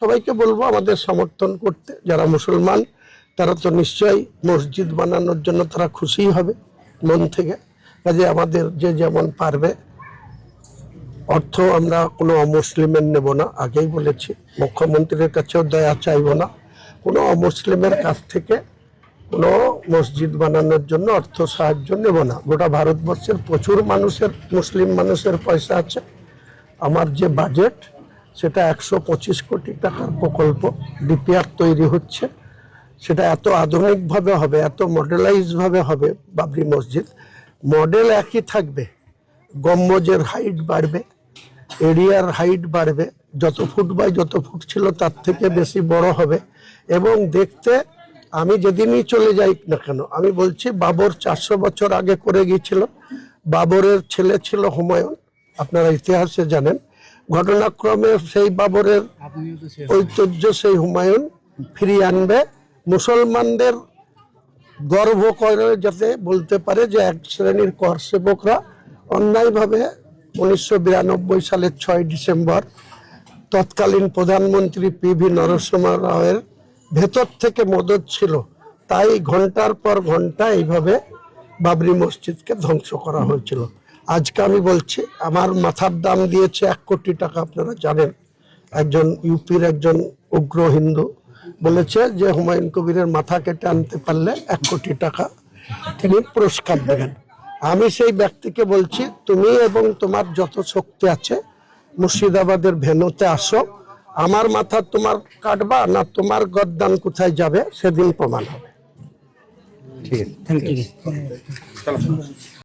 সবাইকে বলবো আমাদের সমর্থন করতে। যারা মুসলমান তারা তো নিশ্চয়ই মসজিদ বানানোর জন্য তারা খুশি হবে মন থেকে। কাজে আমাদের যে যেমন পারবে, অর্থ আমরা কোনো অমুসলিমের নেব না, আগেই বলেছি। মুখ্যমন্ত্রীর কাছেও দয়া চাইব না, কোনো অমুসলিমের কাছ থেকে কোনো মসজিদ বানানোর জন্য অর্থ সাহায্য নেব না। গোটা ভারতবর্ষের প্রচুর মানুষের, মুসলিম মানুষের পয়সা আছে। আমার যে বাজেট সেটা 125 কোটি টাকার প্রকল্প, ডিপিআর তৈরি হচ্ছে। সেটা এত আধুনিকভাবে হবে, এত মডেলাইজভাবে হবে। বাবরি মসজিদ মডেল একই থাকবে, গম্বুজের হাইট বাড়বে, এরিয়ার হাইট বাড়বে, যত ফুট বাই যত ফুট ছিল তার থেকে বেশি বড় হবে। এবং দেখতে, আমি যেদিনই চলে যাই না কেন, আমি বলছি বাবর 400 বছর আগে করে গিয়েছিল। বাবরের ছেলে ছিল হুমায়ুন, আপনারা ইতিহাসে জানেন। ঘটনাক্রমে সেই বাবরের ঐতিহ্য সেই হুমায়ুন ফিরিয়ে আনবে। মুসলমানদের গর্ব করে যাতে বলতে পারে যে এক শ্রেণীর কর সেবকরা অন্যায়ভাবে 1992 সালের 6 ডিসেম্বর তৎকালীন প্রধানমন্ত্রী পিভি নরসিংহ রাওয়ের ভেতর থেকে মদত ছিল, তাই ঘন্টার পর ঘন্টা এইভাবে বাবরি মসজিদকে ধ্বংস করা হয়েছিল। আজকে আমি বলছি, আমার মাথার দাম দিয়েছে 1 কোটি টাকা। আপনারা জানেন, একজন ইউপির একজন উগ্র হিন্দু বলেছে যে হুমায়ুন কবিরের মাথা কেটে আনতে পারলে 1 কোটি টাকা তিনি পুরস্কার দেবেন। আমি সেই ব্যক্তিকে বলছি, তুমি এবং তোমার যত শক্তি আছে মুর্শিদাবাদের ভেন্যুতে আসো। আমার মাথা তোমার কাটবা না তোমার গদ্দান কোথায় যাবে সেদিন প্রমাণ হবে। ঠিক আছে, থ্যাংক ইউ।